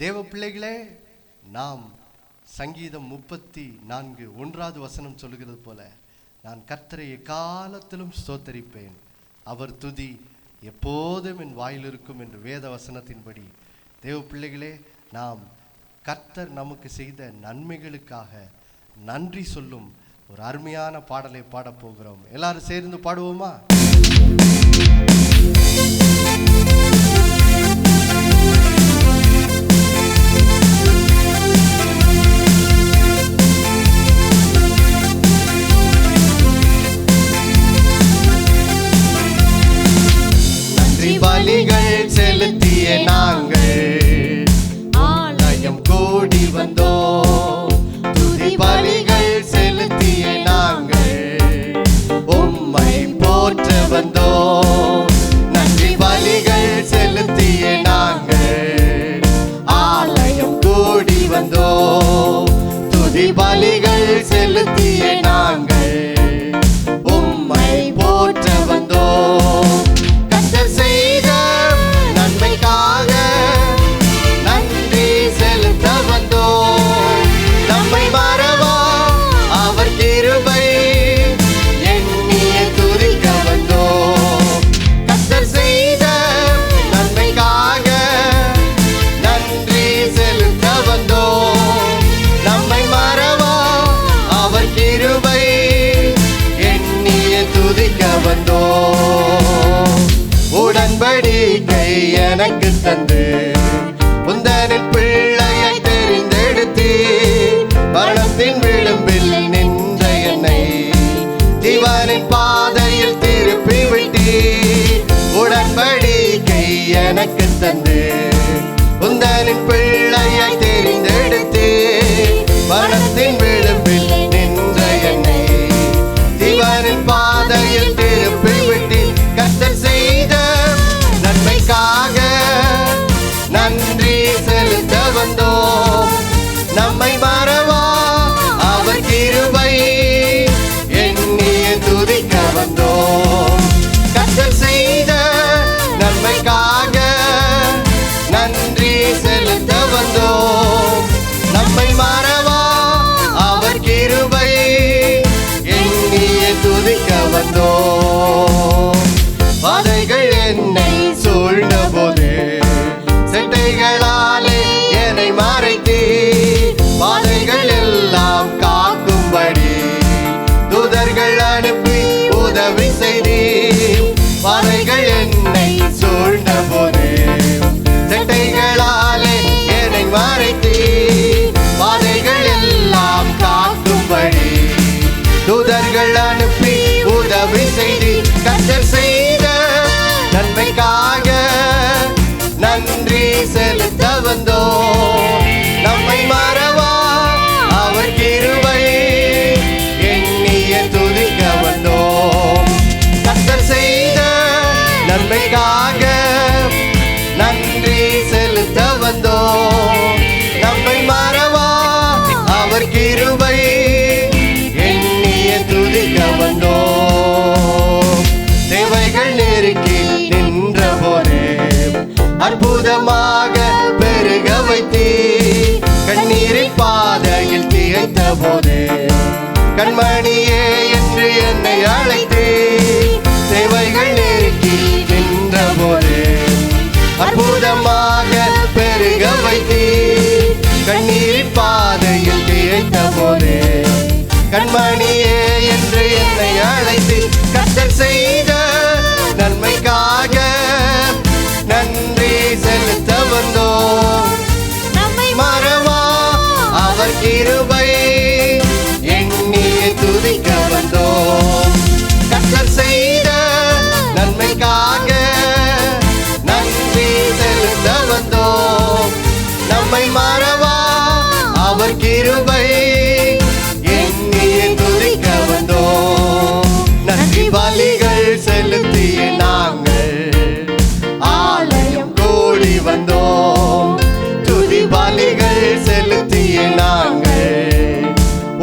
தேவ பிள்ளைகளே, நாம் சங்கீதம் 34:1 சொல்லுகிறது போல, நான் கர்த்தரை எக்காலத்திலும் ஸ்தோத்தரிப்பேன், அவர் துதி எப்போதும் என் வாயில் இருக்கும் என்று வேத வசனத்தின்படி தேவ பிள்ளைகளே, நாம் கர்த்தர் நமக்கு செய்த நன்மைகளுக்காக நன்றி சொல்லும் ஒரு அருமையான பாடலை பாடப் போகிறோம். எல்லாரும் சேர்ந்து பாடுவோமா? நன்றி பலிகள் செலுத்திய நாங்கள் ஆலயம் கூடி வந்தோம். துதி பலிகள் செலுத்திய நாங்கள் உம்மை போற்ற வந்தோம். நன்றி பலிகள் செலுத்திய நாங்கள் ஆலயம் கூடி வந்தோம். துதி பலிகள் செலுத்திய நாங்கள் உம்மை போற்ற வந்தோம். கர்த்தர் செய்த நன்மைக்காக நன்றி செலுத்த வந்தோம். நம்மை மறவா அவர் கிருபை எண்ணிய துதிக்க வந்தோம். கர்த்தர் செய்த நன்மைக்காக நன்றி செலுத்த வந்தோம். நம்மை மறவா அவர் கிருபை எண்ணிய துதிக்க வந்தோம். உடன்படிக்கை எனக்கு தந்து உந்தனின் பிள்ளையை தெரிந்தெடுத்து மரணத்தின் விளிம்பில் நின்ற என்னை ஜீவனின் பாதையில் திருப்பி விட்டி. உடன்படிக்கை எனக்கு தந்து உந்தனின் பிள்ளையை தெரிந்தெடுத்து மரணத்தின் விளிம்பில் நின்ற என்னை ஜீவனின் பாதையில் திருப்பி விட்டி. கர்த்தர் செய்த நன்மைக்காக நன்றி செலுத்த வந்தோம். நம்மை மறவா அவர் கிருபை எண்ணிய துதிக்க வந்தோம். கர்த்தர் செய்த நன்மைக்காக நன்றி செலுத்த வந்தோம். நம்மை மறவா அவர் கிருபை எண்ணிய துதிக்க வந்தோம். பாதைகள் என்னை சூழ்ந்த போது செட்டைகளாலே என்னை மறைத்தீ. பாதைகள் எல்லாம் காக்கும்படி தூதர்கள் அனுப்பி உதவி செய்தீ. பாதைகள் என்னை சூழ்ந்த போது செட்டைகளாலே என்னை மறைத்தீ. பாதைகள் எல்லாம் காக்கும்படி தூதர்கள் அனுப்பி உதவி செய்தி. கர்த்தர் செய்த நன்மைக்காக நன்றி செலுத்த வந்தோம். நம்மை மறவா அவர் கிருபை எண்ணிய துதிக்க வந்தோம். கர்த்தர் செய்த நன்மைக்காக நன்றி செலுத்த வந்தோம். நம்மை மறவா அவர் கிருபை எண்ணிய துதிக்க வந்தோம். தேவைகள் நெருக்கி நின்ற போது அற்புதமாக பெருக வைத்தீ. கண்ணீரில் பாதையில் திகைத்த போது கண்மணியே என்று என்னை அழைத்தீ. தேவைகள் நெருக்கி நின்ற போது அற்புதமாக பெருக வைத்தீ. கண்ணீரில் பாதையில் திகைத்த போது கண்மணியே என்று என்னை அழைத்து. கர்த்தர் செய்த நன்மைக்காக நன்றி செலுத்த வந்தோம். நம்மை மறவா அவர் கிருபை எண்ணிய துதிக்க வந்தோம். கர்த்தர் செய்த நன்மைக்காக நன்றி செலுத்த வந்தோம். நம்மை மறவா அவர் கிருபை எண்ணிய துதிக்க வந்தோம். நன்றி பலிகள் செலுத்திய நாங்கள் ஆலயம் கூடி வந்தோம். துதி பலிகள் செலுத்திய நாங்கள்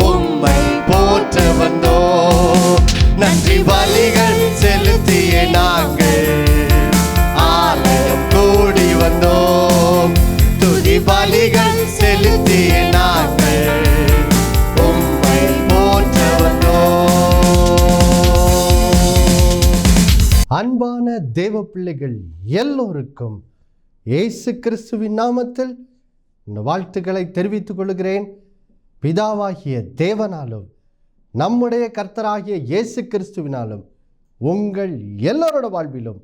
உம்மை போற்ற வந்தோம். நன்றி பலிகள் செலுத்திய நாங்கள் ஆலயம் கூடி வந்தோம். துதி பலி அன்பான தேவ பிள்ளைகள் எல்லோருக்கும் இயேசு கிறிஸ்துவின் நாமத்தில் இந்த வாழ்த்துக்களை தெரிவித்துக் கொள்கிறேன். பிதாவாகிய தேவனாலும் நம்முடைய கர்த்தராகிய இயேசு கிறிஸ்துவினாலும் உங்கள் எல்லோரோட வாழ்விலும்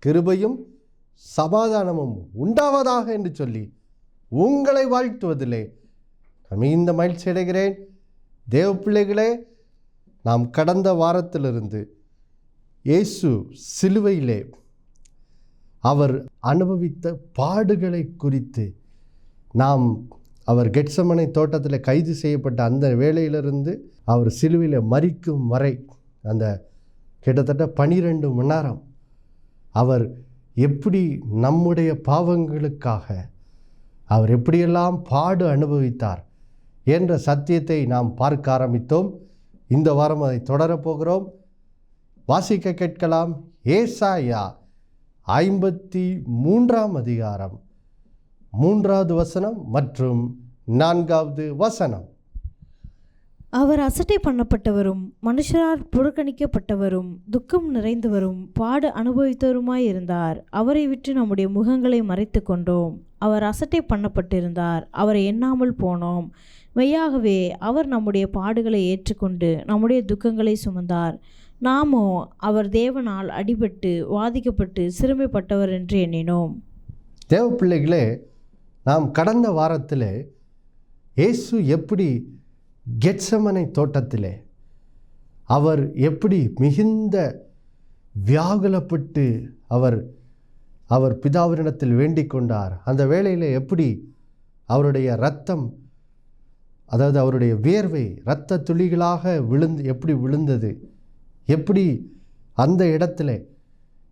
கிருபையும் சமாதானமும் உண்டாவதாக என்று சொல்லி உங்களை வாழ்த்துவதிலே இந்த மகிழ்ச்சி அடைகிறேன். தேவ பிள்ளைகளே, நாம் கடந்த வாரத்திலிருந்து இயேசு சிலுவையிலே அவர் அனுபவித்த பாடுகளை குறித்து அவர் கெத்செமனே தோட்டத்தில் கைது செய்யப்பட்ட அந்த வேளையிலிருந்து அவர் சிலுவையில் மரிக்கும் வரை அந்த கிட்டத்தட்ட 12 மணி நேரம் அவர் எப்படி நம்முடைய பாவங்களுக்காக அவர் எப்படியெல்லாம் பாடு அனுபவித்தார் என்ற சத்தியத்தை நாம் பார்க்க ஆரம்பித்தோம். இந்த வாரம் அதை தொடரப்போகிறோம். வாசிக்க கேட்கலாம். ஏசாயா 53ஆம் அதிகாரம் 3வது வசனம் மற்றும் 4வது வசனம். அவர் அசட்டை பண்ணப்பட்டவரும் மனுஷரால் புறக்கணிக்கப்பட்டவரும் துக்கம் நிறைந்தவரும் பாடு அனுபவித்தவருமாயிருந்தார். அவரை விட்டு நம்முடைய முகங்களை மறைத்து கொண்டோம். அவர் அசட்டை பண்ணப்பட்டிருந்தார், அவரை எண்ணாமல் போனோம். மெய்யாகவே அவர் நம்முடைய பாடுகளை ஏற்றுக்கொண்டு நம்முடைய துக்கங்களை சுமந்தார். நாமோ அவர் தேவனால் அடிபட்டு வாதிக்கப்பட்டு சிறுமைப்பட்டவர் என்று எண்ணினோம். தேவ பிள்ளைகளே, நாம் கடந்த வாரத்தில் இயேசு எப்படி கெத்செமனே தோட்டத்திலே அவர் எப்படி மிகுந்த வியாகுலப்பட்டு அவர் பிதாவினிடத்தில் வேண்டிக் கொண்டார். அந்த வேளையில் எப்படி அவருடைய இரத்தம், அதாவது அவருடைய வியர்வை இரத்த துளிகளாக எப்படி விழுந்தது, எப்படி அந்த இடத்துல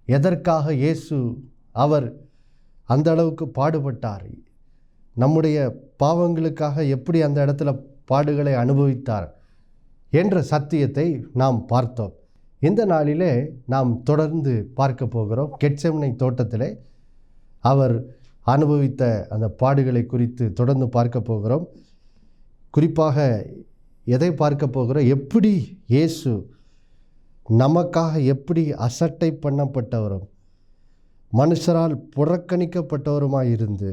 எதற்காக இயேசு அவர் அந்த அளவுக்கு பாடுபட்டார், நம்முடைய பாவங்களுக்காக எப்படி அந்த இடத்துல பாடுகளை அனுபவித்தார் என்ற சத்தியத்தை நாம் பார்த்தோம். இந்த நாளிலே நாம் தொடர்ந்து பார்க்க போகிறோம். கெத்செமனே தோட்டத்திலே அவர் அனுபவித்த அந்த பாடுகளை குறித்து தொடர்ந்து பார்க்க போகிறோம். குறிப்பாக எதை பார்க்க போகிறோம்? எப்படி இயேசு நமக்காக எப்படி அசட்டை பண்ணப்பட்டவரும் மனுஷரால் புறக்கணிக்கப்பட்டவருமாய் இருந்து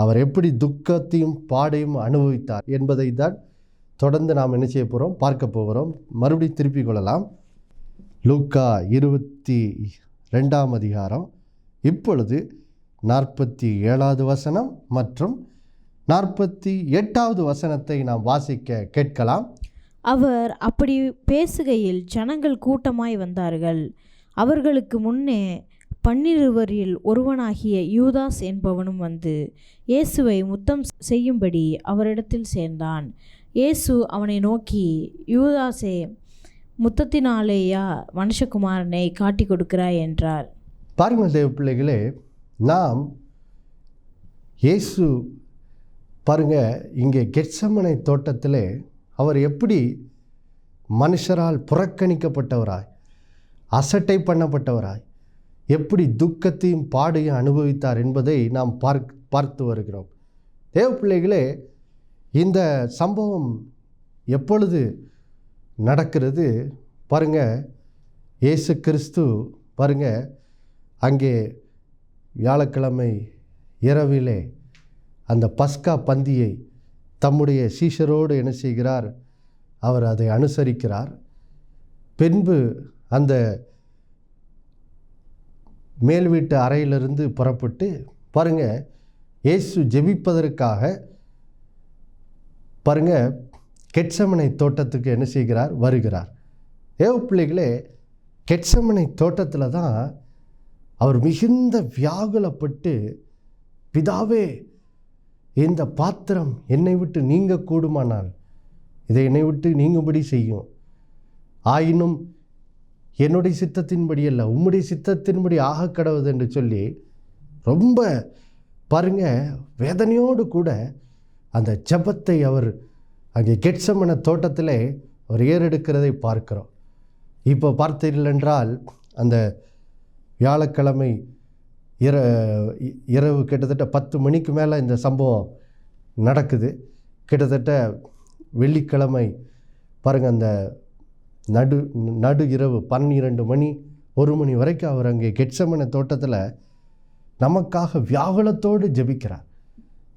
அவர் எப்படி துக்கத்தையும் பாடையும் அனுபவித்தார் என்பதை தான் தொடர்ந்து நாம் என்ன செய்ய போகிறோம், பார்க்க போகிறோம். மறுபடியும் திருப்பிக் கொள்ளலாம். லூக்கா 22ஆம் அதிகாரம் இப்பொழுது 47வது வசனம் மற்றும் 48வது வசனத்தை நாம் வாசிக்க கேட்கலாம். அவர் அப்படி பேசுகையில் ஜனங்கள் கூட்டமாய் வந்தார்கள். அவர்களுக்கு முன்னே 12 ஒருவனாகிய யூதாஸ் என்பவனும் வந்து இயேசுவை முத்தம் செய்யும்படி அவரிடத்தில் சேர்ந்தான். இயேசு அவனை நோக்கி, யூதாசே, முத்தத்தினாலேயா மனுஷகுமாரனை காட்டி கொடுக்கிறாய் என்றார். பாருங்கள் தேவ பிள்ளைகளே, நாம் இயேசு பாருங்க, இங்கே கெத்செமனே தோட்டத்திலே அவர் எப்படி மனுஷரால் புறக்கணிக்கப்பட்டவராய் அசட்டை பண்ணப்பட்டவராய் எப்படி துக்கத்தையும் பாடையும் அனுபவித்தார் என்பதை நாம் பார்த்து வருகிறோம். தேவ பிள்ளைகளே, இந்த சம்பவம் எப்பொழுது நடக்கிறது பாருங்க. இயேசு கிறிஸ்து பாருங்க, அங்கே வியாழக்கிழமை இரவிலே அந்த பஸ்கா பந்தியை தம்முடைய சீஷரோடு என்ன செய்கிறார், அவர் அதை அனுசரிக்கிறார். பின்பு அந்த மேல் வீட்டு அறையிலிருந்து புறப்பட்டு பாருங்க, இயேசு ஜெபிப்பதற்காக பாருங்க கெத்செமனே தோட்டத்துக்கு என்ன செய்கிறார், வருகிறார். தேவ பிள்ளைகளே, கெத்செமனே தோட்டத்தில் தான் அவர் மிகுந்த வியாகுலப்பட்டு, பிதாவே, இந்த பாத்திரம் என்னை விட்டு நீங்க கூடுமானால் இதை என்னை விட்டு நீங்கும்படி செய்யும். ஆயினும் என்னுடைய சித்தத்தின்படி அல்ல, உம்முடைய சித்தத்தின்படி ஆக கடவுது என்று சொல்லி ரொம்ப பாருங்க வேதனையோடு கூட அந்த ஜெபத்தை அவர் அங்கே கெத்செமனே தோட்டத்திலே அவர் ஏறெடுக்கிறதை பார்க்கிறோம். இப்போ பார்த்தீர்கள் என்றால் அந்த வியாழக்கிழமை இரவு கிட்டத்தட்ட 10 மணிக்கு மேலே இந்த சம்பவம் நடக்குது. கிட்டத்தட்ட வெள்ளிக்கிழமை பாருங்கள், அந்த நடு இரவு 12 மணி 1 மணி வரைக்கும் அவர் அங்கே கெட்செமனே தோட்டத்தில் நமக்காக வியாகுலத்தோடு ஜெபிக்கிறார்.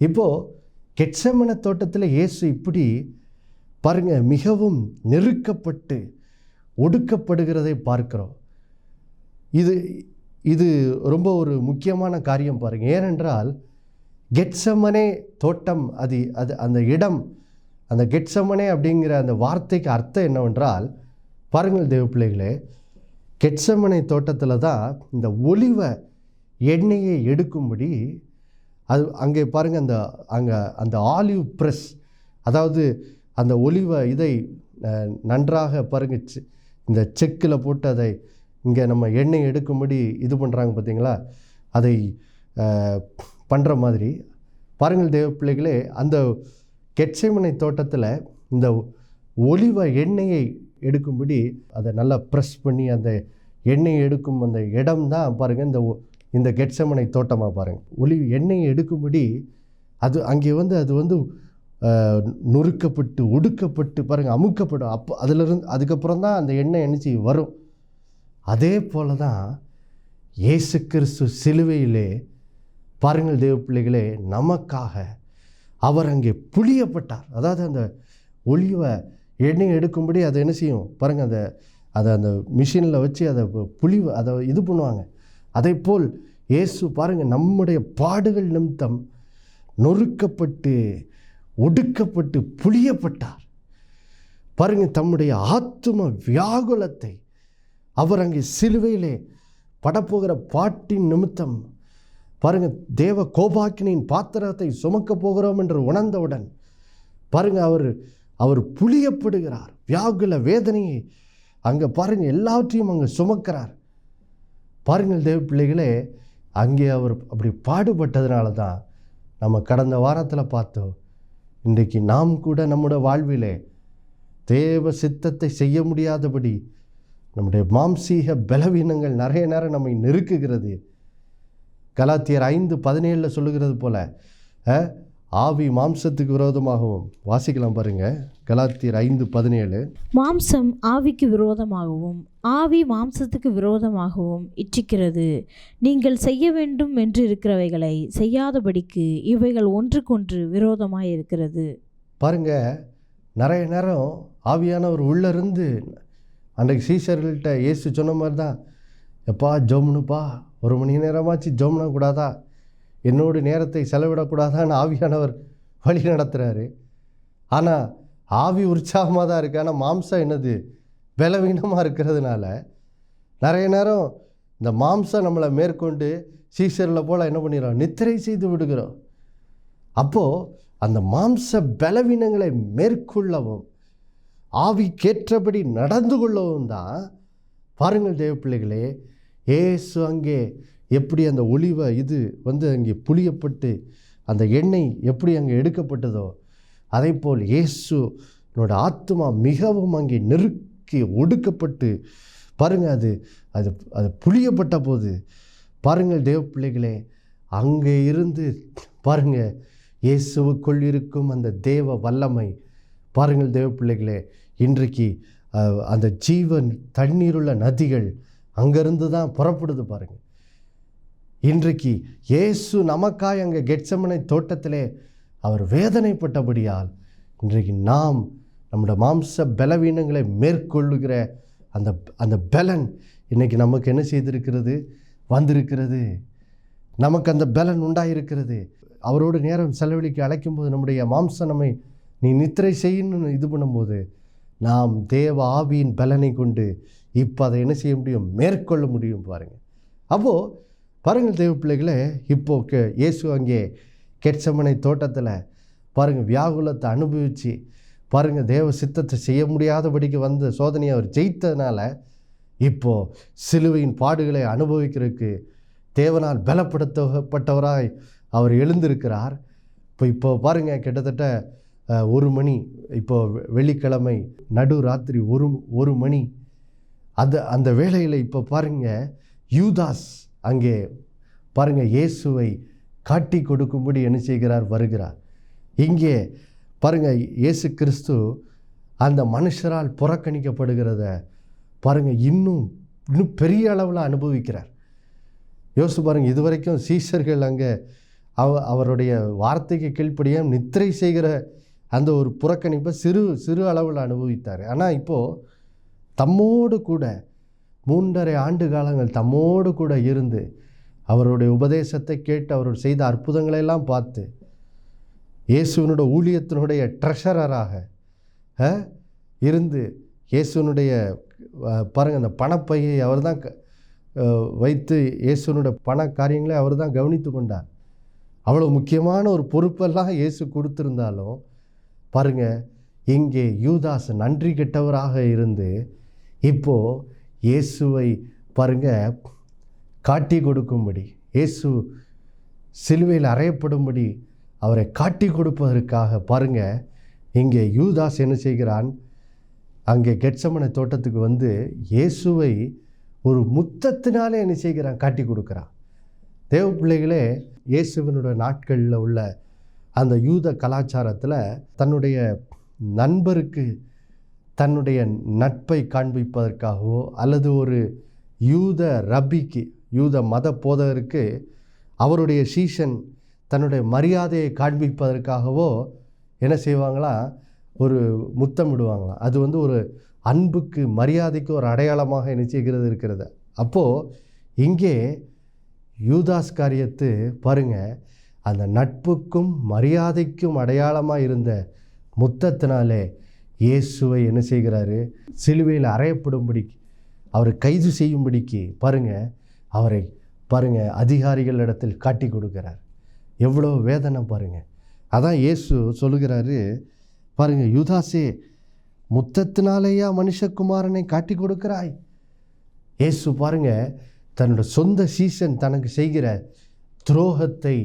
இப்போது கெட்செமனே தோட்டத்தில் இயேசு இப்படி பாருங்கள் மிகவும் நெருக்கப்பட்டு ஒடுக்கப்படுகிறதை பார்க்கிறோம். இது ரொம்ப ஒரு முக்கியமான காரியம் பாருங்கள். ஏனென்றால் கெட்செமனே தோட்டம் அது அந்த இடம், அந்த கெட்செமனே அப்படிங்கிற அந்த வார்த்தைக்கு அர்த்தம் என்னவென்றால் பாருங்கள் தேவ பிள்ளைகளே, கெட்செமனே தோட்டத்தில் தான் இந்த ஒலிவ எண்ணெயை எடுக்கும்படி அது அங்கே பாருங்கள் அந்த ஆலிவ் ப்ரெஸ், அதாவது அந்த ஒலிவ இதை நன்றாக பாருங்கள் இந்த செக்கில் போட்டு அதை இங்கே நம்ம எண்ணெய் எடுக்கும்படி இது பண்ணுறாங்க பார்த்தீங்களா, அதை பண்ணுற மாதிரி பாருங்கள் தேவ பிள்ளைகளே, அந்த கெட்செமனே தோட்டத்தில் இந்த ஒலிவ எண்ணெயை எடுக்கும்படி அதை நல்லா ப்ரெஸ் பண்ணி அந்த எண்ணெயை எடுக்கும் அந்த இடம் தான் பாருங்கள் இந்த கெட்செமனே தோட்டமாக பாருங்கள். எண்ணெயை எடுக்கும்படி அது அங்கே அது நொறுக்கப்பட்டு ஒடுக்கப்பட்டு பாருங்கள் அமுக்கப்படும். அப்போ அதுக்கப்புறம் தான் அந்த எண்ணெய் எண்ணெய் வரும். அதே போல தான் இயேசு கிறிஸ்து சிலுவையிலே பாருங்கள் தேவ பிள்ளைகளே, நமக்காக அவர் அங்கே புளியப்பட்டார். அதாவது அந்த ஒலிவ எண்ணெய் எடுக்கும்படி அதை என்ன செய்யும் பாருங்கள், அதை அந்த மிஷினில் வச்சு அதை இது பண்ணுவாங்க. அதே போல் இயேசு பாருங்கள் நம்முடைய பாடுகள் நிமித்தம் நொறுக்கப்பட்டு ஒடுக்கப்பட்டு புளியப்பட்டார். பாருங்கள் தம்முடைய ஆத்தும வியாகுலத்தை அவர் அங்கே சிலுவையிலே படப்போகிற பாட்டின் நிமித்தம் பாருங்கள் தேவ கோபாக்கினின் பாத்திரத்தை சுமக்க போகிறோம் என்று உணர்ந்தவுடன் பாருங்கள் அவர் புளியப்படுகிறார். வியாகுல வேதனையை அங்கே பாருங்கள் எல்லாவற்றையும் அங்கே சுமக்கிறார். பாருங்கள் தேவ பிள்ளைகளே, அங்கே அவர் அப்படி பாடுபட்டதுனால தான் நம்ம கடந்த வாரத்தில் பார்த்தோம், இன்றைக்கு நாம் கூட நம்முடைய வாழ்விலே தேவ சித்தத்தை செய்ய முடியாதபடி நம்முடைய மாம்சீக பலவீனங்கள் நிறைய நேரம் நம்மை நெருக்குகிறது. கலாத்தியர் 5:17 சொல்லுகிறது போல ஆவி மாம்சத்துக்கு விரோதமாகவும், வாசிக்கலாம் பாருங்க, கலாத்தியர் 5:17, மாம்சம் ஆவிக்கு விரோதமாகவும் ஆவி மாம்சத்துக்கு விரோதமாகவும் இச்சிக்கிறது. நீங்கள் செய்ய வேண்டும் என்று இருக்கிறவைகளை செய்யாதபடிக்கு இவைகள் ஒன்றுக்கொன்று விரோதமாய் இருக்கிறது. பாருங்க, நிறைய நேரம் ஆவியானவர் உள்ளிருந்து அன்றைக்கு சீஷர்கள்ட்ட இயேசு சொன்ன மாதிரி தான், எப்பா ஜோம்னுப்பா, 1 மணி நேரமாச்சு ஜோம்னா கூடாதா, என்னோட நேரத்தை செலவிடக்கூடாதான்னு ஆவியானவர் வழி நடத்துகிறாரு. ஆனால் ஆவி உற்சாகமாக தான் இருக்குது, ஆனால் மாம்சம் என்னது பலவீனமாக இருக்கிறதுனால நிறைய நேரம் இந்த மாம்சம் நம்மளை மேற்கொண்டு சீஷரில் போல் என்ன பண்ணிடுறோம், நித்திரை செய்து விடுகிறோம். அப்போது அந்த மாம்ச பலவீனங்களை மேற்கொள்ளவும் ஆவிக்கேற்றபடி நடந்து கொள்ளவும் தான் பாருங்கள் தேவ பிள்ளைகளே, இயேசு அங்கே எப்படி அந்த ஒலிவ அங்கே புளியப்பட்டு அந்த எண்ணெய் எப்படி அங்கே எடுக்கப்பட்டதோ அதே போல் இயேசுனோட ஆத்மா மிகவும் அங்கே நெருக்கி ஒடுக்கப்பட்டு பாருங்கள் அது புளியப்பட்ட போது பாருங்கள் தேவ பிள்ளைகளே, அங்கே இருந்து பாருங்கள் இயேசுவுக்குள் இருக்கும் அந்த தேவ வல்லமை பாருங்கள் தேவ பிள்ளைகளே, இன்றைக்கு அந்த ஜீவன் தண்ணீருள்ள நதிகள் அங்கேருந்து தான் புறப்படுது. பாருங்கள், இன்றைக்கு இயேசு நமக்காய் அங்கே கெட்செமனே தோட்டத்திலே அவர் வேதனைப்பட்டபடியால் இன்றைக்கு நாம் நம்முடைய மாம்ச பலவீனங்களை மேற்கொள்ளுகிற அந்த பலன் இன்றைக்கி நமக்கு என்ன செய்திருக்கிறது, வந்திருக்கிறது. நமக்கு அந்த பலன் உண்டாயிருக்கிறது. அவரோடு நேரம் செலவழிக்க அழைக்கும்போது நம்முடைய மாம்சம் நம்மை நீ நித்திரை செய்யணும்னு இது பண்ணும்போது நாம் தேவ ஆவியின் பலனை கொண்டு இப்போ அதை என்ன செய்ய முடியும், மேற்கொள்ள முடியும். பாருங்கள், அப்போது பாருங்கள் தேவ பிள்ளைகளே, இப்போது இயேசு அங்கே கெட்செமனே தோட்டத்தில் பாருங்கள் வியாகுலத்தை அனுபவித்து பாருங்கள் தேவ சித்தத்தை செய்ய முடியாதபடிக்கு வந்த சோதனையை அவர் ஜெயித்ததுனால இப்போது சிலுவையின் பாடுகளை அனுபவிக்கிறதுக்கு தேவனால் பலப்படுத்தப்பட்டவராய் அவர் எழுந்திருக்கிறார். இப்போ பாருங்கள், கிட்டத்தட்ட 1 மணி, இப்போது வெள்ளிக்கிழமை நடு ராத்திரி 1 மணி, அந்த வேளையில் இப்போ பாருங்கள் யூதாஸ் அங்கே பாருங்கள் இயேசுவை காட்டி கொடுக்கும்படி என்ன செய்கிறார், வருகிறார். இங்கே பாருங்கள் இயேசு கிறிஸ்து அந்த மனுஷரால் புறக்கணிக்கப்படுகிறத பாருங்கள் இன்னும் இன்னும் பெரிய அளவில் அனுபவிக்கிறார். யோசிச்சு பாருங்கள், இதுவரைக்கும் சீஷர்கள் அங்கே அவருடைய வார்த்தைக்கு கீழ்ப்படியாக நித்திரை செய்கிற அந்த ஒரு புறக்கணிப்பை சிறு அளவில் அனுபவித்தார். ஆனால் இப்போது தம்மோடு கூட 3.5 ஆண்டு காலங்கள் தம்மோடு கூட இருந்து அவருடைய உபதேசத்தை கேட்டு அவர் செய்த அற்புதங்களெல்லாம் பார்த்து இயேசுவினுடைய ஊழியத்தினுடைய ட்ரெஷரராக இருந்து இயேசுனுடைய பாருங்கள் அந்த பணப்பையை அவர் தான் வைத்து இயேசுனுடைய பண காரியங்களை அவர் தான் கவனித்து கொண்டார். அவ்வளோ முக்கியமான ஒரு பொறுப்பெல்லாம் இயேசு கொடுத்துருந்தாலும் பாருங்கள், இங்கே யூதாஸ் நன்றி கெட்டவராக இருந்து இப்போது இயேசுவை பாருங்கள் காட்டி கொடுக்கும்படி, இயேசு சிலுவையில் அறையப்படும்படி அவரை காட்டி கொடுப்பதற்காக பாருங்கள் இங்கே யூதாஸ் என்ன செய்கிறான், அங்கே கெத்சமனே தோட்டத்துக்கு வந்து இயேசுவை ஒரு முத்தத்தினாலே என்ன செய்கிறான், காட்டி கொடுக்குறான். தேவ பிள்ளைகளே, இயேசுவினுடைய நாட்களில் உள்ள அந்த யூத கலாச்சாரத்தில் தன்னுடைய நண்பருக்கு தன்னுடைய நட்பை காண்பிப்பதற்காகவோ அல்லது ஒரு யூத ரபிக்கு, யூத மத போதகருக்கு அவருடைய சீஷன் தன்னுடைய மரியாதையை காண்பிப்பதற்காகவோ என்ன செய்வாங்களாம், ஒரு முத்தம் விடுவாங்களாம். அது வந்து ஒரு அன்புக்கு மரியாதைக்கு ஒரு அடையாளமாக என்ன செய்கிறது இருக்கிறது. அப்போது இங்கே யூதாஸ் காரியத்து பாருங்கள், அந்த நட்புக்கும் மரியாதைக்கும் அடையாளமாக இருந்த முத்தத்தினாலே இயேசுவை என்ன செய்கிறாரு, சிலுவையில் அறையப்படும்படிக்கு அவரை கைது செய்யும்படிக்கு பாருங்கள் அவரை பாருங்கள் அதிகாரிகள் இடத்தில் காட்டி கொடுக்கிறார். எவ்வளோ வேதனை பாருங்கள். அதான் இயேசு சொல்லுகிறாரு பாருங்கள், யூதாசே முத்தத்தினாலேயா மனுஷகுமாரனை காட்டி கொடுக்கிறாய். இயேசு பாருங்கள் தன்னோட சொந்த சீசன் தனக்கு செய்கிற துரோகத்தை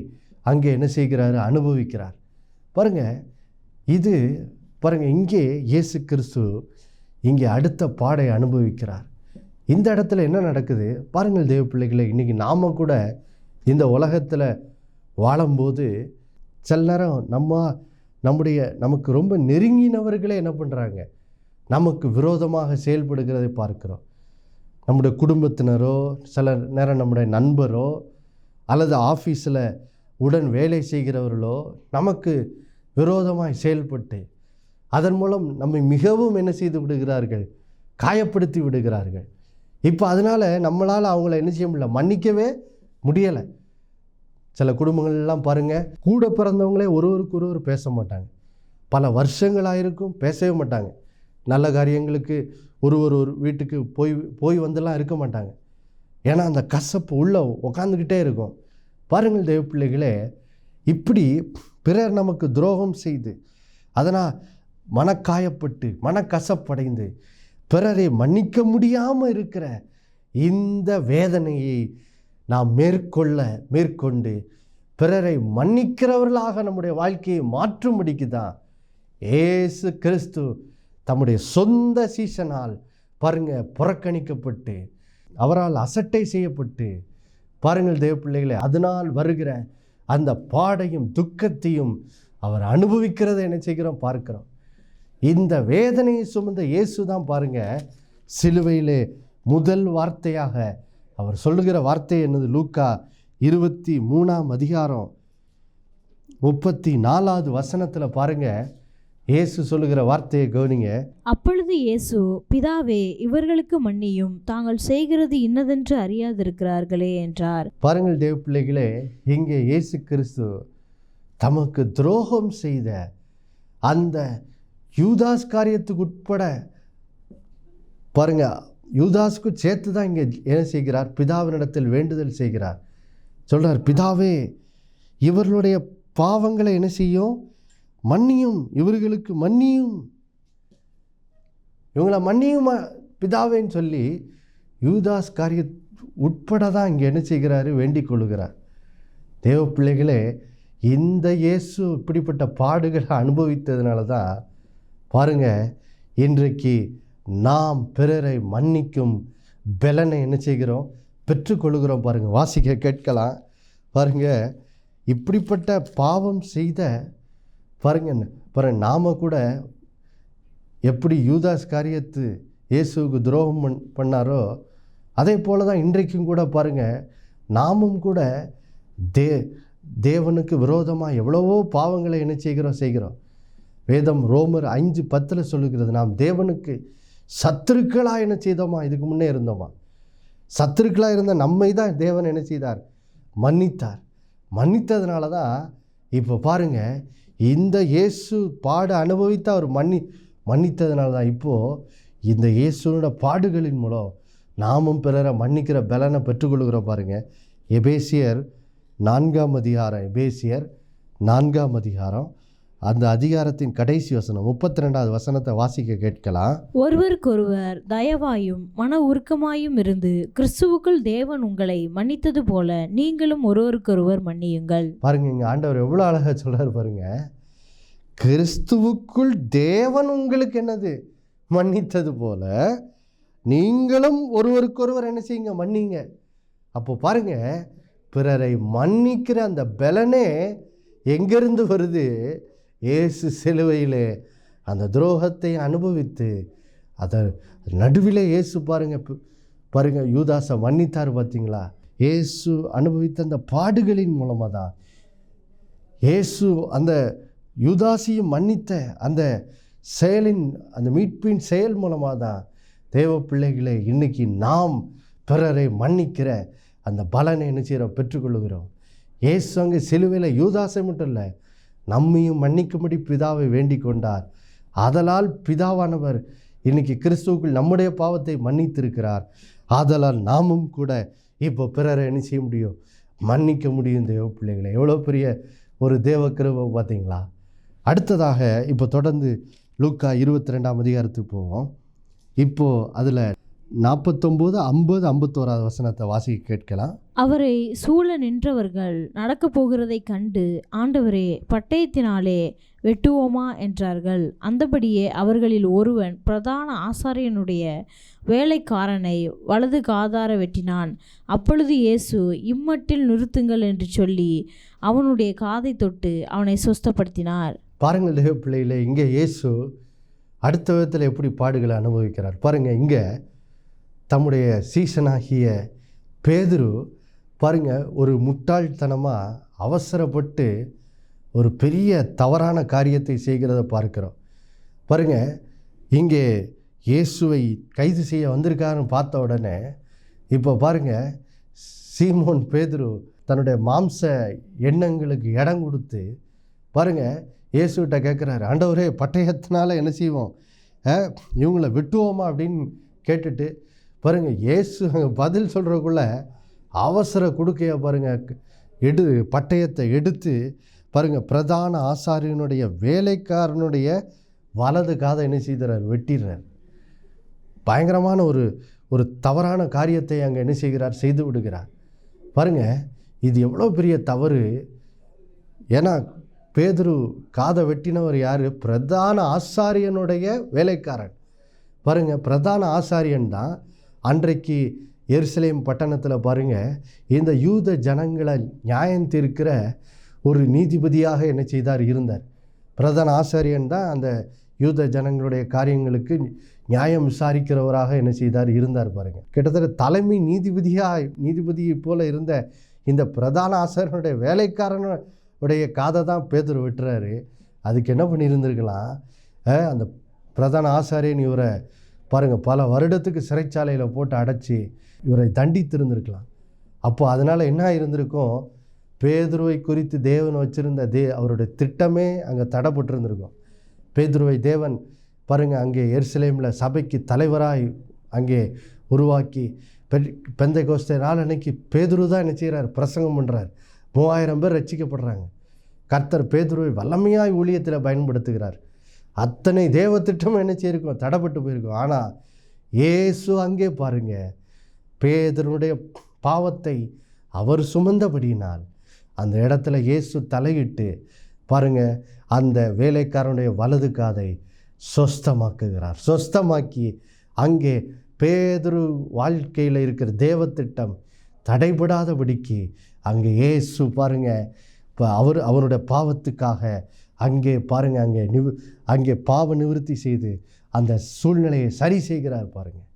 அங்கே என்ன செய்கிறாரு, அனுபவிக்கிறார். பாருங்கள், இது பாருங்கள் இங்கே இயேசு கிறிஸ்து இங்கே அடுத்த பாடை அனுபவிக்கிறார். இந்த இடத்துல என்ன நடக்குது பாருங்கள் தேவ பிள்ளைகளை, இன்றைக்கி நாம் கூட இந்த உலகத்தில் வாழும்போது சில நேரம் நமக்கு ரொம்ப நெருங்கினவர்களே என்ன பண்ணுறாங்க, நமக்கு விரோதமாக செயல்படுகிறதை பார்க்குறோம். நம்முடைய குடும்பத்தினரோ, சில நேரம் நம்முடைய நண்பரோ, அல்லது ஆஃபீஸில் உடன் வேலை செய்கிறவர்களோ நமக்கு விரோதமாய் செயல்பட்டு அதன் மூலம் நம்மை மிகவும் என்ன செய்து விடுகிறார்கள், காயப்படுத்தி விடுகிறார்கள். இப்போ அதனால் நம்மளால் அவங்கள என்ன செய்ய முடியல, மன்னிக்கவே முடியலை. சில குடும்பங்கள்லாம் பாருங்கள், கூட பிறந்தவங்களே ஒருவருக்கு ஒருவர் பேச மாட்டாங்க. பல வருஷங்களாக இருக்கும், பேசவே மாட்டாங்க. நல்ல காரியங்களுக்கு ஒரு வீட்டுக்கு போய் வந்தெல்லாம் இருக்க மாட்டாங்க. ஏன்னா அந்த கசப்பு உள்ளே உட்காந்துக்கிட்டே இருக்கும். பாருங்கள் தேவ பிள்ளைகளே, இப்படி பிறர் நமக்கு துரோகம் செய்து அதனால் மனக்காயப்பட்டு மனக்கசப்படைந்து பிறரை மன்னிக்க முடியாமல் இருக்கிற இந்த வேதனையை நாம் மேற்கொண்டு பிறரை மன்னிக்கிறவர்களாக நம்முடைய வாழ்க்கையை மாற்றும்படிக்கு தான் இயேசு கிறிஸ்து தம்முடைய சொந்த சீசனால் பாருங்கள் புறக்கணிக்கப்பட்டு அவரால் அசட்டை செய்யப்பட்டு பாருங்கள் தேவ பிள்ளைகளே, அதனால் வருகிற அந்த பாடையும் துக்கத்தையும் அவர் அனுபவிக்கிறதை என்ன செய்கிறோம் பார்க்கிறோம். இந்த வேதனையை சுமந்த இயேசு தான் பாருங்கள் சிலுவையிலே முதல் வார்த்தையாக அவர் சொல்லுகிற வார்த்தை என்னது, லூக்கா 23ஆம் அதிகாரம் 34வது வசனத்தில் பாருங்கள் இயேசு சொல்லுகிற வார்த்தையை கவனிங்க. அப்பொழுது இயேசு, பிதாவே இவர்களுக்கு மன்னியும், தாங்கள் செய்கிறது இன்னதென்று அறியாதிருக்கிறார்களே என்றார். பாருங்கள் தேவ பிள்ளைகளே, இங்கே இயேசு கிறிஸ்து தமக்கு துரோகம் செய்த அந்த யூதாஸ் காரியத்துக்கு உட்பட பாருங்க, யூதாஸுக்கு சேர்த்து தான் இங்கே என்ன செய்கிறார், பிதாவினிடத்தில் வேண்டுதல் செய்கிறார். சொல்கிறார், பிதாவே இவர்களுடைய பாவங்களை என்ன செய்யும், மன்னியும், இவர்களுக்கு மன்னியும், இவங்களை மன்னியும் பிதாவேன்னு சொல்லி யூதாஸ் காரிய உட்பட தான் இங்கே என்ன செய்கிறாரு, வேண்டிக் கொள்கிறார். தேவ பிள்ளைகளே, இந்த இயேசு இப்படிப்பட்ட பாடுகளை அனுபவித்ததுனால தான் பாருங்கள் இன்றைக்கு நாம் பிறரை மன்னிக்கும் பலனை என்ன செய்கிறோம், பெற்றுக்கொள்கிறோம். பாருங்கள், வாசிக்க கேட்கலாம். பாருங்கள், இப்படிப்பட்ட பாவம் செய்த பாருங்க நாம் கூட எப்படி யூதாஸ் காரியத்து இயேசுவுக்கு துரோகம் பண்ணாரோ அதே போல் தான் இன்றைக்கும் கூட பாருங்கள், நாமும் கூட தேவனுக்கு விரோதமாக எவ்வளவோ பாவங்களை என்ன செய்கிறோம். வேதம் ரோமர் 5:10 சொல்லுகிறது, நாம் தேவனுக்கு சத்துருக்களாக என்ன செய்தோமா, இதுக்கு முன்னே இருந்தோமா. சத்துருக்களாக இருந்த நம்மை தான் தேவன் என்ன செய்தார், மன்னித்தார். மன்னித்ததுனால தான் இப்போ பாருங்கள், இந்த இயேசு பாடு அனுபவித்து அவர் மன்னித்ததுனால தான் இப்போது இந்த இயேசுவோட பாடுகளின் மூலம் நாமும் பிறரை மன்னிக்கிற பலனை பெற்றுக்கொள்கிறோம். பாருங்கள், எபேசியர் 4 அதிகாரம் அந்த அதிகாரத்தின் கடைசி வசனம் 32வது வசனத்தை வாசிக்க கேட்கலாம். ஒருவருக்கொருவர் தயவாயும் மன உருக்கமாயும் இருந்து கிறிஸ்துவுக்குள் தேவன் உங்களை மன்னித்தது போல நீங்களும் ஒருவருக்கொருவர் மன்னியுங்கள். பாருங்க, இங்க ஆண்டவர் எவ்வளவு அழகா சொல்றாரு பாருங்க. கிறிஸ்துவுக்குள் தேவன் உங்களுக்கு என்னது, மன்னித்தது போல நீங்களும் ஒருவருக்கொருவர் என்ன செய்யுங்க, மன்னிங்க. அப்போ பாருங்க, பிறரை மன்னிக்கிற அந்த பலனே எங்கிருந்து வருது? இயேசு சிலுவையிலே அந்த துரோகத்தை அனுபவித்து அதை நடுவிலே இயேசு பாருங்க யூதாசை மன்னித்தார். பார்த்தீங்களா? இயேசு அனுபவித்த அந்த பாடுகளின் மூலமாக தான் இயேசு அந்த யூதாசையும் மன்னித்த அந்த செயலின், அந்த மீட்பின் செயல் மூலமாக தான் தேவ பிள்ளைகளை இன்னைக்கு நாம் பிறரை மன்னிக்கிற அந்த பலனை என்ன செய்கிறோம், பெற்றுக்கொள்ளுகிறோம். இயேசு அங்கே சிலுவையில் யூதாசை மட்டும் இல்லை, நம்மையும் மன்னிக்கும்படி பிதாவை வேண்டிக் கொண்டார். ஆதலால் பிதாவானவர் இன்னைக்கு கிறிஸ்துவுக்குள் நம்முடைய பாவத்தை மன்னித்திருக்கிறார். ஆதலால் நாமும் கூட இப்போ பிறரை என்ன செய்ய முடியும், மன்னிக்க முடியும். தேவ பிள்ளைகளை எவ்வளோ பெரிய ஒரு தேவ கிருபை பார்த்தீங்களா? அடுத்ததாக இப்போ தொடர்ந்து லூக்கா 22ஆம் அதிகாரத்துக்கு போவோம். இப்போது அதில் 49, 50, 51வது வசனத்தை வாசிக்க கேட்கலாம். அவரை சூழ நின்றவர்கள் நடக்கப் போகிறதை கண்டு, ஆண்டவரே, பட்டயத்தினாலே வெட்டுவோமா என்றார்கள். அந்தபடியே அவர்களில் ஒருவன் பிரதான ஆசாரியனுடைய வேலைக்காரனை வலது காதார வெட்டினான். அப்பொழுது இயேசு, இம்மட்டில் நிறுத்துங்கள் என்று சொல்லி அவனுடைய காதை தொட்டு அவனை சுஸ்தப்படுத்தினார். பாருங்கள் தேவ பிள்ளைகளே, இங்கே இயேசு அடுத்த விதத்தில் எப்படி பாடுகளை அனுபவிக்கிறார் பாருங்கள். இங்கே தம்முடைய சீசனாகிய பேதுரு பாருங்கள், ஒரு முட்டாள்தனமாக அவசரப்பட்டு ஒரு பெரிய தவறான காரியத்தை செய்கிறத பார்க்கிறோம். பாருங்கள், இங்கே இயேசுவை கைது செய்ய வந்திருக்காருன்னு பார்த்த உடனே இப்போ பாருங்கள், சீமோன் பேதுரு தன்னுடைய மாம்ச எண்ணங்களுக்கு இடம் கொடுத்து பாருங்கள் இயேசுகிட்ட கேட்குறாரு, ஆண்டவரே, பட்டயத்தினால என்ன செய்வோம், இவங்கள வெட்டுவோமா அப்படின்னு கேட்டுட்டு பாருங்கள், இயேசு அங்கே பதில் சொல்கிறக்குள்ள அவசர கொடுக்கையா பாருங்கள், பட்டயத்தை எடுத்து பாருங்கள் பிரதான ஆசாரியனுடைய வேலைக்காரனுடைய வலது காதை என்ன செய்கிறார், வெட்டிடுறார். பயங்கரமான ஒரு தவறான காரியத்தை அங்கே என்ன செய்கிறார், செய்து விடுகிறார். பாருங்கள், இது எவ்வளோ பெரிய தவறு. ஏன்னா பேதுரு காதை வெட்டினவர் யார், பிரதான ஆசாரியனுடைய வேலைக்காரன். பாருங்கள், பிரதான ஆசாரியன் தான் அன்றைக்கு எருசலேம் பட்டணத்தில் பாருங்கள் இந்த யூத ஜனங்களை நியாயம் தீர்க்கிற ஒரு நீதிபதியாக என்ன செய்தார், இருந்தார். பிரதான ஆசாரியன் தான் அந்த யூத ஜனங்களுடைய காரியங்களுக்கு நியாயம் விசாரிக்கிறவராக என்ன செய்தார், இருந்தார். பாருங்கள், கிட்டத்தட்ட தலைமை நீதிபதியை போல இருந்த இந்த பிரதான ஆசாரியனுடைய வேலைக்காரனுடைய காதை தான் பேதுரு வெட்டுறாரு. அதுக்கு என்ன பண்ணியிருந்திருக்கலாம், அந்த பிரதான ஆசாரியன் இவரை பாருங்கள் பல வருடத்துக்கு சிறைச்சாலையில் போட்டு அடைச்சி இவரை தண்டித்திருந்திருக்கலாம். அப்போ அதனால் என்ன இருந்திருக்கும், பேதுருவை குறித்து தேவன் வச்சுருந்த அவருடைய திட்டமே அங்கே தடைப்பட்டிருந்திருக்கும். பேதுருவை தேவன் பாருங்கள் அங்கே எருசலேமில் சபைக்கு தலைவராய் அங்கே உருவாக்கி பெந்தைக்கோஸ்தே நாள் அன்னைக்கு பேதுரு தான் என்ன செய்கிறார், பிரசங்கம் பண்ணுறார். 3000 பேர் ரட்சிக்கப்படுறாங்க. கர்த்தர் பேதுருவை வல்லமையாய் ஊழியத்தில் பயன்படுத்துகிறார். அத்தனை தேவ திட்டமும் என்ன செய்யிருக்கும், தடைப்பட்டு போயிருக்கும். ஆனால் இயேசு அங்கே பாருங்கள் பேதுருடைய பாவத்தை அவர் சுமந்தபடியினால் அந்த இடத்துல இயேசு தலையிட்டு பாருங்கள் அந்த வேலைக்காரனுடைய வலது காதை சொஸ்தமாக்குகிறார். சொஸ்தமாக்கி அங்கே பேதுரு வாழ்க்கையில் இருக்கிற தேவ திட்டம் தடைபடாதபடிக்கு அங்கே இயேசு பாருங்கள் இப்போ அவருடைய பாவத்துக்காக அங்கே பாருங்கள் அங்கே பாவ நிவர்த்தி செய்து அந்த சூழ்நிலையை சரி செய்கிறார். பாருங்கள்,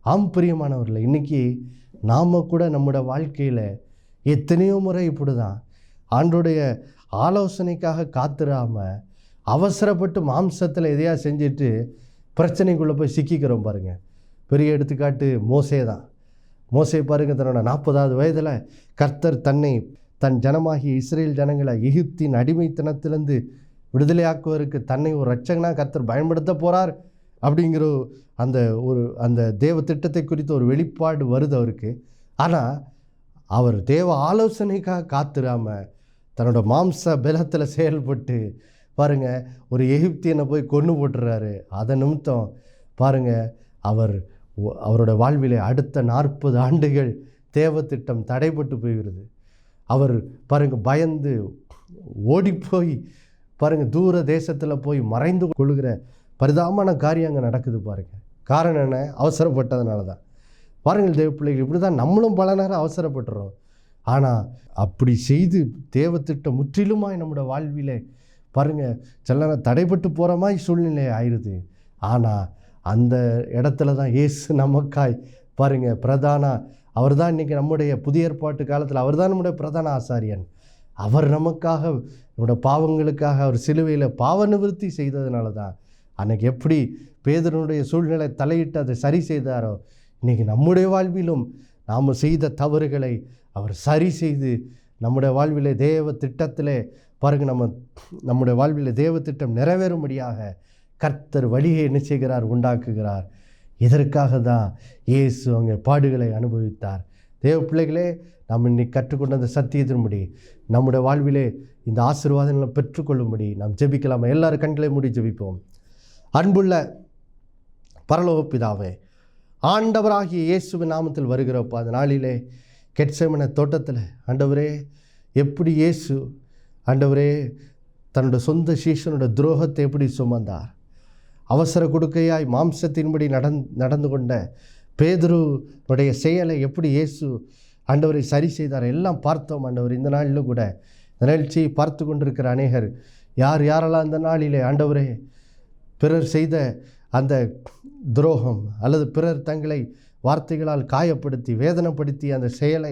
ஆம் பிரியமானவர்களே, இன்றைக்கி நாம் கூட நம்முடைய வாழ்க்கையில் எத்தனையோ முறை இப்படி தான் ஆண்டோடைய ஆலோசனைக்காக காத்திராமல் அவசரப்பட்டு மாம்சத்தில் எதையா செஞ்சுட்டு பிரச்சனைக்குள்ளே போய் சிக்கிக்கிறோம் பாருங்கள். பெரிய எடுத்துக்காட்டு மோசே தான். மோசே பாருங்கள், தன்னோட 40வது வயதில் கர்த்தர் தன் ஜனமாகிய இஸ்ரேல் ஜனங்களை எகிப்தின் அடிமைத்தனத்திலிருந்து விடுதலையாக்குவதற்கு தன்னை ஒரு இரட்சகனாக கர்த்தர் பயன்படுத்த போகிறார் அப்படிங்கிற அந்த தேவ திட்டத்தை குறித்த ஒரு வெளிப்பாடு வருது அவருக்கு. ஆனால் அவர் தேவ ஆலோசனைக்காக காத்திராமல் தன்னோட மாம்ச பலத்தில் செயல்பட்டு பாருங்கள் ஒரு எகிப்தியனை போய் கொன்று போட்டுறாரு. அதன் நிமித்தம் பாருங்கள் அவரோட வாழ்விலே அடுத்த 40 ஆண்டுகள் தேவ திட்டம் தடைப்பட்டு போய்கிறது. அவர் பாருங்கள் பயந்து ஓடிப்போய் பாருங்கள் தூர தேசத்தில் போய் மறைந்து கொள்கிற பரிதாபமான காரியம் அங்கே நடக்குது பாருங்கள். காரணம் என்ன? அவசரப்பட்டதுனால தான். பாருங்கள் தேவ பிள்ளைகள், இப்படி தான் நம்மளும் பல நேரம் அவசரப்பட்டுறோம். ஆனால் அப்படி செய்து தேவ திட்டம் முற்றிலுமாய் நம்மளோட வாழ்விலே பாருங்கள் சில நேரம் தடைப்பட்டு போகிற மாதிரி சூழ்நிலை ஆயிடுது. ஆனால் அந்த இடத்துல தான் இயேசு நமக்காய் பாருங்கள் அவர் தான் இன்றைக்கி நம்முடைய புதிய ஏற்பாட்டு காலத்தில் அவர் தான் நம்முடைய பிரதான ஆசாரியன். அவர் நமக்காக நம்முடைய பாவங்களுக்காக அவர் சிலுவையில் பாவ நிவர்த்தி செய்ததுனால தான் அன்றைக்கி எப்படி பேதுருனுடைய சூழ்நிலை தலையிட்டு அதை சரி செய்தாரோ, இன்றைக்கி நம்முடைய வாழ்விலும் நாம் செய்த தவறுகளை அவர் சரி செய்து நம்முடைய வாழ்விலே தேவ திட்டத்திலே பாருங்கள் நம்முடைய வாழ்விலே தேவ திட்டம் நிறைவேறும்படியாக கர்த்தர் வழியை என்ன செய்கிறார்? உண்டாக்குகிறார். இதற்காக தான் இயேசு அங்கே பாடுகளை அனுபவித்தார். தேவ பிள்ளைகளே, நாம் இன்னைக்கு கற்றுக்கொண்ட அந்த சத்தியத்தின்படி நம்முடைய வாழ்விலே இந்த ஆசீர்வாதங்களை பெற்றுக்கொள்ளும்படி நாம் ஜெபிக்கலாம். எல்லாரும் கண்களை மூடி ஜெபிப்போம். அன்புள்ள பரலோக பிதாவே, ஆண்டவராகிய இயேசுவின் நாமத்தில் வருகிறப்போ அந்த நாளிலே கெத்செமனே தோட்டத்தில் ஆண்டவரே எப்படி இயேசு ஆண்டவரே தன்னோட சொந்த சீஷனோட துரோகத்தை எப்படி சுமந்தார், அவசர கொடுக்கையாய் மாம்சத்தின்படி நடந்து கொண்ட பேதுருவுடைய செயலை எப்படி இயேசு ஆண்டவரை சரி செய்தார் எல்லாம் பார்த்தோம். ஆண்டவர் இந்த நாளிலும் கூட இந்த நிகழ்ச்சியை பார்த்து கொண்டிருக்கிற அநேகர் யாரெல்லாம் இந்த நாளிலே ஆண்டவரே பிறர் செய்த அந்த துரோகம் அல்லது பிறர் தங்களை வார்த்தைகளால் காயப்படுத்தி வேதனைப்படுத்தி அந்த செயலை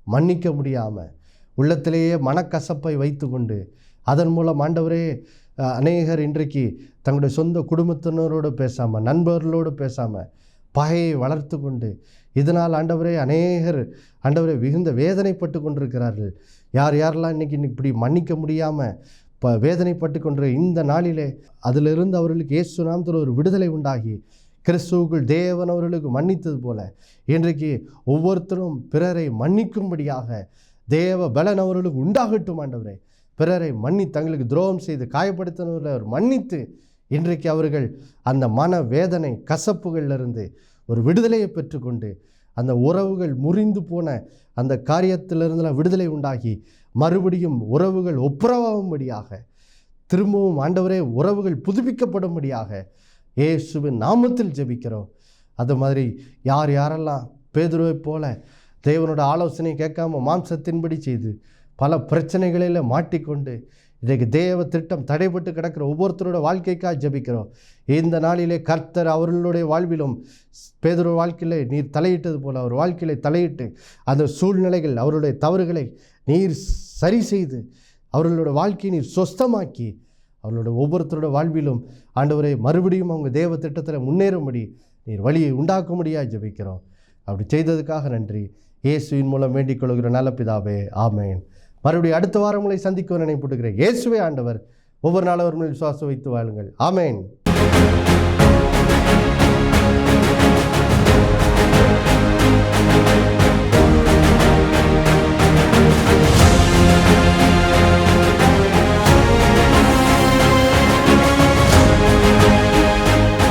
மன்னிக்க முடியாமல் உள்ளத்திலேயே மனக்கசப்பை வைத்து கொண்டு அதன் மூலம் ஆண்டவரே அநேகர் இன்றைக்கு தங்களுடைய சொந்த குடும்பத்தினரோடு பேசாமல் நண்பர்களோடு பேசாமல் பகையை வளர்த்து கொண்டு இதனால் ஆண்டவரே அநேகர் ஆண்டவரே மிகுந்த வேதனைப்பட்டு கொண்டிருக்கிறார்கள். யாரெல்லாம் இன்றைக்கி இப்படி மன்னிக்க முடியாமல் வேதனைப்பட்டு கொண்டிருக்கிற இந்த நாளிலே அதிலிருந்து அவர்களுக்கு இயேசு நாமத்தில் ஒரு விடுதலை உண்டாகி கிறிஸ்துவுக்குள் தேவன் அவர்களுக்கு மன்னித்தது போல இன்றைக்கு ஒவ்வொருத்தரும் பிறரை மன்னிக்கும்படியாக தேவ பலன் அவர்களுக்கு உண்டாகட்டும். ஆண்டவரே பிறரை தங்களுக்கு துரோகம் செய்து காயப்படுத்தினவர்களை அவர் மன்னித்து இன்றைக்கு அவர்கள் அந்த மன வேதனை கசப்புகளிலிருந்து ஒரு விடுதலையை பெற்றுக்கொண்டு அந்த உறவுகள் முறிந்து போன அந்த காரியத்திலிருந்துலாம் விடுதலை உண்டாகி மறுபடியும் உறவுகள் ஒப்புரவாகும்படியாக திரும்பவும் ஆண்டவரே உறவுகள் புதுப்பிக்கப்படும்படியாக இயேசுவின் நாமத்தில் ஜெபிக்கிறோம். அது மாதிரி யாரெல்லாம் பேதுருவை போல தேவனோட ஆலோசனை கேட்காம மாம்சத்தின்படி செய்து பல பிரச்சனைகளில் மாட்டிக்கொண்டு இன்றைக்கு தேவ திட்டம் தடைபட்டு கிடக்கிற ஒவ்வொருத்தரோட வாழ்க்கைக்காக ஜெபிக்கிறோம். இந்த நாளிலே கர்த்தர் அவர்களுடைய வாழ்விலும் பேதுரு வாழ்க்கையிலே நீர் தலையிட்டது போல் அவர் வாழ்க்கையிலே தலையிட்டு அந்த சூழ்நிலைகள் அவருடைய தவறுகளை நீர் சரி செய்து அவர்களோட வாழ்க்கையை நீர் சொஸ்தமாக்கி அவர்களோட ஒவ்வொருத்தரோட வாழ்விலும் ஆண்டவரை மறுபடியும் அவங்க தேவ திட்டத்தில் முன்னேறும்படி நீர் வழியை உண்டாக்கும்படியாக ஜெபிக்கிறோம். அப்படி செய்ததுக்காக நன்றி. இயேசுவின் மூலம் வேண்டிக் கொள்கிற நல்ல பிதாவே, ஆமேன். மறுபடியும் அடுத்த வாரம் உங்களை சந்திக்க நினைப்பட்டுகிறேன். இயேசுவே ஆண்டவர். ஒவ்வொரு நாளும் அவர் மேல் விசுவாசம் வைத்து வாழுங்கள். ஆமேன்.